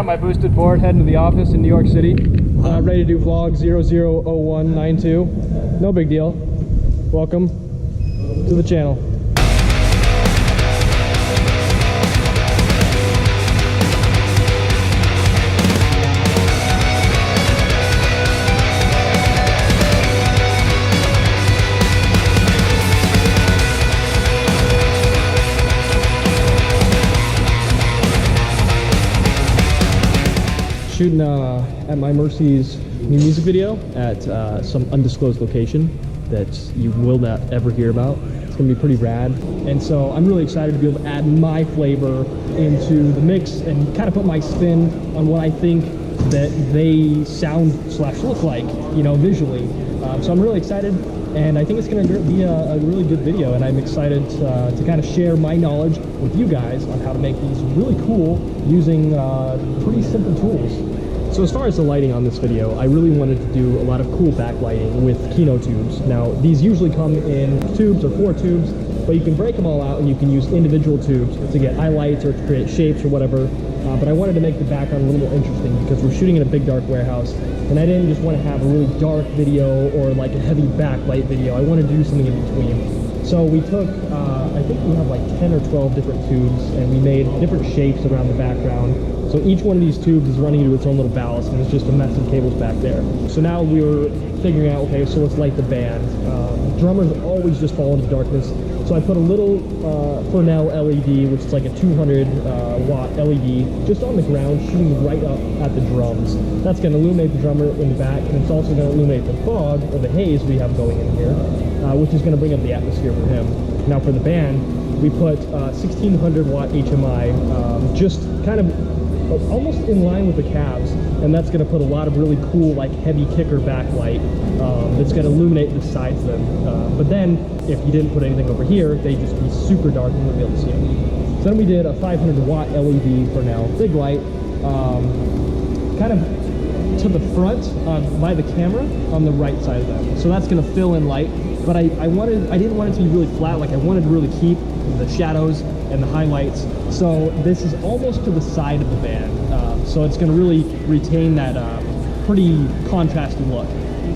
on my boosted board, heading to the office in New York City. Ready to do vlog 000192. No big deal. Welcome to the channel. Shooting at my Mercy's new music video at some undisclosed location that you will not ever hear about. It's gonna be pretty rad, and so I'm really excited to be able to add my flavor into the mix and kind of put my spin on what I think that they sound / look like, you know, visually. So I'm really excited, and I think it's gonna be a really good video, and I'm excited to kind of share my knowledge with you guys on how to make these really cool using pretty simple tools. So as far as the lighting on this video, I really wanted to do a lot of cool backlighting with Kino tubes. Now, these usually come in tubes or 4 tubes, but you can break them all out and you can use individual tubes to get highlights or to create shapes or whatever. But I wanted to make the background a little more interesting because we're shooting in a big dark warehouse, and I didn't just want to have a really dark video or like a heavy backlight video. I wanted to do something in between. So we took, I think we have like 10 or 12 different tubes, and we made different shapes around the background. So each one of these tubes is running into its own little ballast, and it's just a mess of cables back there. So now we were figuring out, okay, so let's light the band. Drummers always just fall into darkness. So I put a little Fresnel LED, which is like a 200 watt LED, just on the ground, shooting right up at the drums. That's going to illuminate the drummer in the back, and it's also going to illuminate the fog or the haze we have going in here, which is going to bring up the atmosphere for him. Now for the band, we put 1600 watt HMI, just kind of almost in line with the cabs, and that's going to put a lot of really cool, like heavy kicker backlight that's going to illuminate the sides of them. But then, if you didn't put anything over here, they'd just be super dark and you wouldn't be able to see them. So then we did a 500 watt LED for now, big light, kind of to the front by the camera on the right side of them. So that's going to fill in light, but I didn't want it to be really flat. Like I wanted to really keep the shadows and the highlights. So this is almost to the side of the band. So it's going to really retain that pretty contrasty look.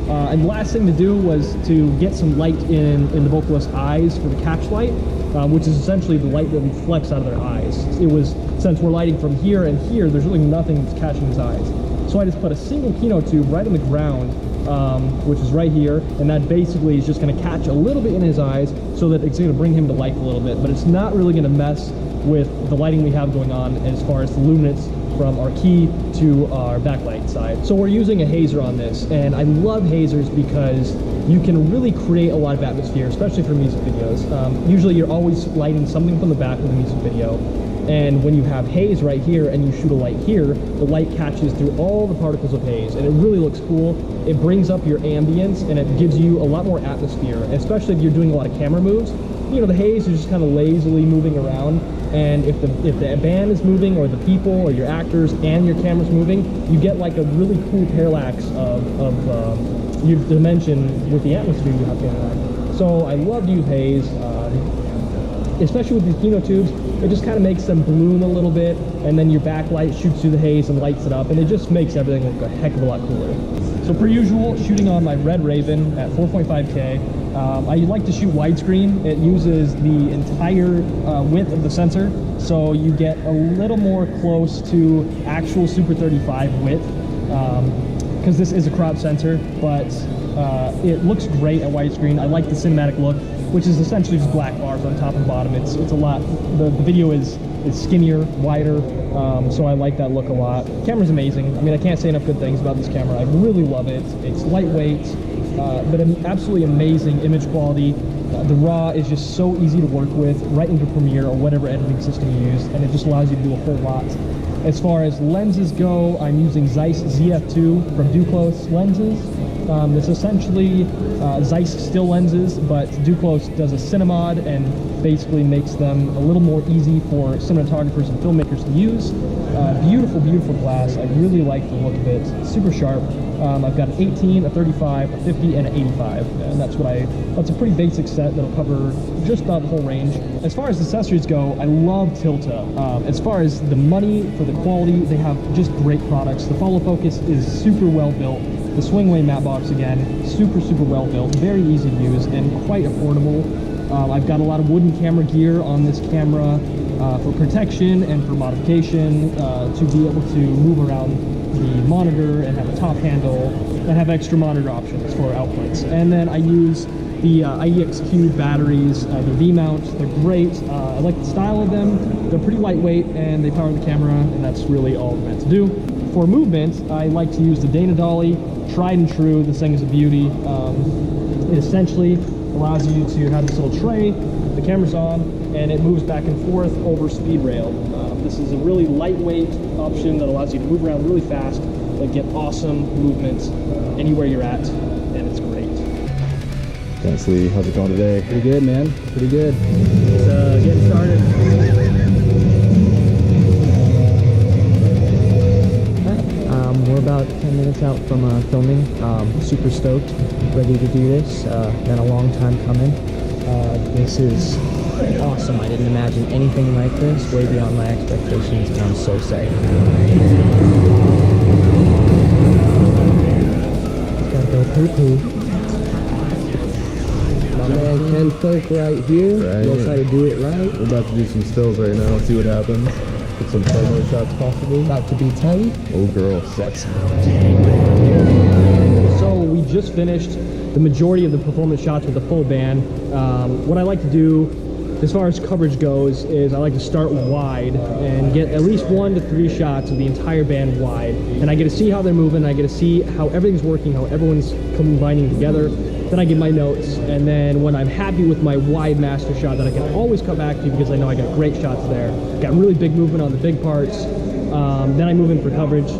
And the last thing to do was to get some light in the vocalist's eyes for the catch light, which is essentially the light that reflects out of their eyes. It was, since we're lighting from here and here, there's really nothing that's catching his eyes. So I just put a single Kino tube right on the ground, which is right here, and that basically is just going to catch a little bit in his eyes so that it's going to bring him to life a little bit, but it's not really going to mess with the lighting we have going on as far as the luminance from our key to our backlight side. So we're using a hazer on this, and I love hazers because you can really create a lot of atmosphere, especially for music videos. Usually you're always lighting something from the back of the music video, and when you have haze right here and you shoot a light here, the light catches through all the particles of haze, and it really looks cool. It brings up your ambience, and it gives you a lot more atmosphere, especially if you're doing a lot of camera moves. You know, the haze is just kind of lazily moving around, and if the band is moving, or the people, or your actors, and your camera's moving, you get like a really cool parallax of your dimension with the atmosphere you have going on. So I love to use haze, especially with these Kino tubes. It just kind of makes them bloom a little bit, and then your backlight shoots through the haze and lights it up, and it just makes everything look a heck of a lot cooler. So per usual, shooting on my Red Raven at 4.5K. I like to shoot widescreen. It uses the entire width of the sensor, so you get a little more close to actual Super 35 width, because this is a crop sensor, but it looks great at widescreen. I like the cinematic look, which is essentially just black bars on top and bottom. It's a lot. The video is skinnier, wider, so I like that look a lot. Camera's amazing. I mean, I can't say enough good things about this camera. I really love it. It's lightweight, but an absolutely amazing image quality. The RAW is just so easy to work with right into Premiere or whatever editing system you use, and it just allows you to do a whole lot. As far as lenses go, I'm using Zeiss ZF2 from Duclos lenses. It's essentially Zeiss still lenses, but Duclos does a Cinemod and basically makes them a little more easy for cinematographers and filmmakers to use. Beautiful, beautiful glass. I really like the look of it. Super sharp. I've got an 18, a 35, a 50, and an 85, and that's a pretty basic set that'll cover just about the whole range. As far as accessories go, I love Tilta. As far as the money for the quality, they have just great products. The follow focus is super well built. The Swingway matte box, again, super well built, very easy to use, and quite affordable. I've got a lot of wooden camera gear on this camera for protection and for modification, to be able to move around the monitor and have a top handle and have extra monitor options for outputs. And then I use the IEXQ batteries, the V-mount. They're great. I like the style of them. They're pretty lightweight and they power the camera, and that's really all they're meant to do. For movement, I like to use the Dana Dolly, tried and true. This thing is a beauty. It essentially allows you to have this little tray, the camera's on, and it moves back and forth over speed rail. This is a really lightweight option that allows you to move around really fast and get awesome movements anywhere you're at, and it's great. Thanks, Lee. How's it going today? Pretty good, man. Pretty good. Let's get started. We're about 10 minutes out from filming. Super stoked, ready to do this. Been a long time coming. This is awesome. I didn't imagine anything like this, way beyond my expectations, and I'm so excited. Gotta go poo-poo. My man Ken Folk right here. We'll try to do it right. We're about to do some stills right now, see what happens. Get some promo shots possible. About to be tight. Oh girl, sexy. So we just finished the majority of the performance shots with the full band. What I like to do as far as coverage goes is I like to start wide and get at least 1 to 3 shots of the entire band wide, and I get to see how they're moving, I get to see how everything's working, how everyone's combining together. Then I give my notes, and then when I'm happy with my wide master shot that I can always cut back to because I know I got great shots there, got really big movement on the big parts, then I move in for coverage.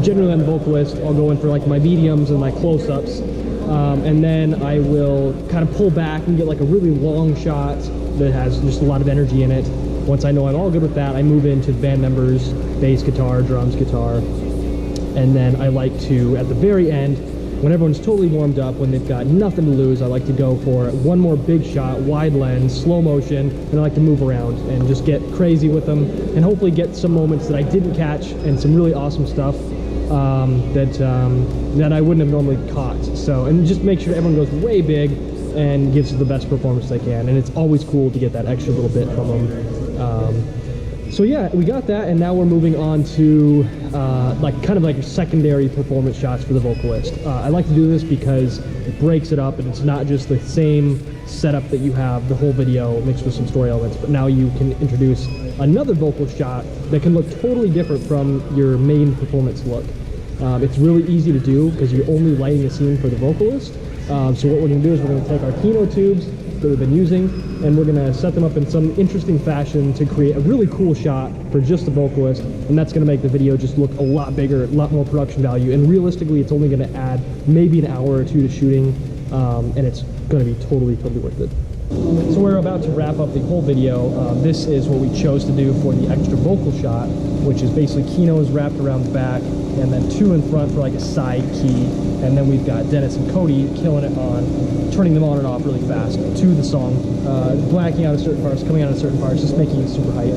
Generally I'm the vocalist, I'll go in for like my mediums and my close-ups, and then I will kind of pull back and get like a really long shot that has just a lot of energy in it. Once I know I'm all good with that, I move into the band members, bass guitar, drums, guitar, and then I like to, at the very end, when everyone's totally warmed up, when they've got nothing to lose, I like to go for one more big shot, wide lens, slow motion, and I like to move around and just get crazy with them and hopefully get some moments that I didn't catch and some really awesome stuff that I wouldn't have normally caught. So, and just make sure everyone goes way big and gives the best performance they can, and it's always cool to get that extra little bit from them. So yeah, we got that, and now we're moving on to kind of like secondary performance shots for the vocalist. I like to do this because it breaks it up, and it's not just the same setup that you have the whole video mixed with some story elements, but now you can introduce another vocal shot that can look totally different from your main performance look. It's really easy to do because you're only lighting the scene for the vocalist. So what we're going to do is we're going to take our Kino tubes that we've been using, and we're going to set them up in some interesting fashion to create a really cool shot for just the vocalist, and that's going to make the video just look a lot bigger, a lot more production value, and realistically it's only going to add maybe an hour or two to shooting, and it's going to be totally worth it. So we're about to wrap up the whole video. This is what we chose to do for the extra vocal shot, which is basically Kino's wrapped around the back, and then 2 in front for like a side key, and then we've got Dennis and Cody killing it on turning them on and off really fast to the song, blacking out of certain parts, coming out of certain parts, just making it super hype.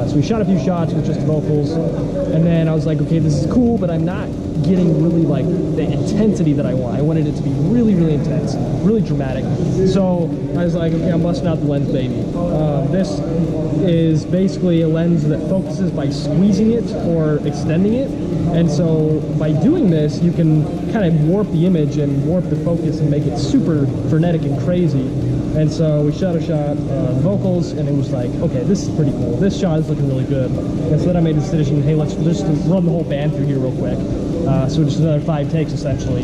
So we shot a few shots with just the vocals, and then I was like, okay, this is cool, but I'm not getting really like the intensity that I want. I wanted it to be really intense, really dramatic. So I was like, okay, I'm busting out the lens, baby. This is basically a lens that focuses by squeezing it or extending it, and so by doing this you can kind of warp the image and warp the focus and make it super frenetic and crazy. And so we shot a shot on vocals, and it was like, okay, this is pretty cool. This shot is looking really good. And so then I made the decision, hey, let's just run the whole band through here real quick. So just another 5 takes essentially.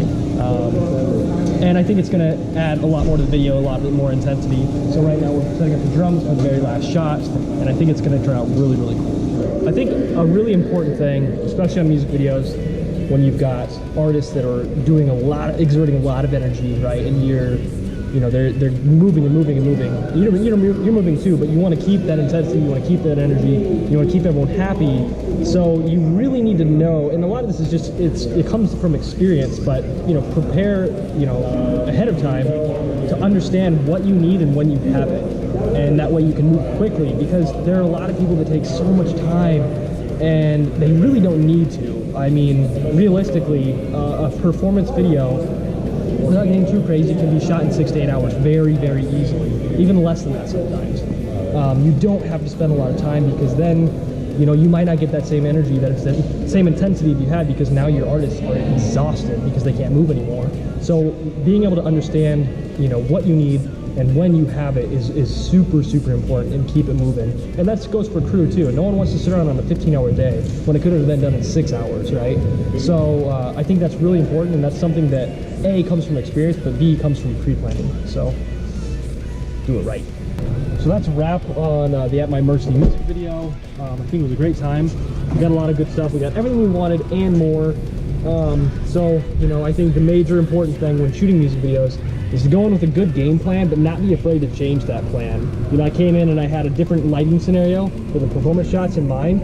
And I think it's going to add a lot more to the video, a lot more intensity. So right now we're setting up the drums for the very last shot, and I think it's going to turn out really cool. I think a really important thing, especially on music videos, when you've got artists that are doing exerting a lot of energy, right, and you're you know, they're moving and moving and moving. You're moving too, but you want to keep that intensity, you want to keep that energy, you want to keep everyone happy. So you really need to know, and a lot of this is just, it comes from experience, but, you know, prepare, you know, ahead of time to understand what you need and when you have it. And that way you can move quickly, because there are a lot of people that take so much time and they really don't need to. I mean, realistically, a performance video, without getting too crazy, can be shot in 6 to 8 hours very, very easily, even less than that sometimes. You don't have to spend a lot of time, because then, you know, you might not get that same energy, that same intensity that you had, because now your artists are exhausted because they can't move anymore. So being able to understand, you know, what you need and when you have it is super, super important, and keep it moving. And that goes for crew too. No one wants to sit around on a 15-hour day when it could have been done in 6 hours, right? So I think that's really important, and that's something that A, comes from experience, but B, comes from pre-planning. So do it right. So that's a wrap on the At My Mercy music video. I think it was a great time. We got a lot of good stuff. We got everything we wanted and more. So, you know, I think the major important thing when shooting music videos is to go in with a good game plan, but not be afraid to change that plan. You know, I came in and I had a different lighting scenario for the performance shots in mind,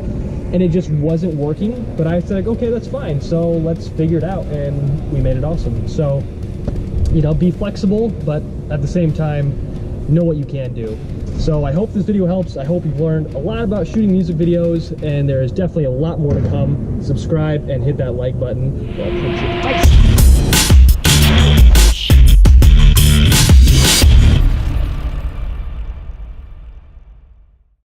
and it just wasn't working. But I said, okay, that's fine. So let's figure it out, and we made it awesome. So, you know, be flexible, but at the same time, know what you can do. So I hope this video helps. I hope you've learned a lot about shooting music videos, and there is definitely a lot more to come. Subscribe and hit that like button. Well,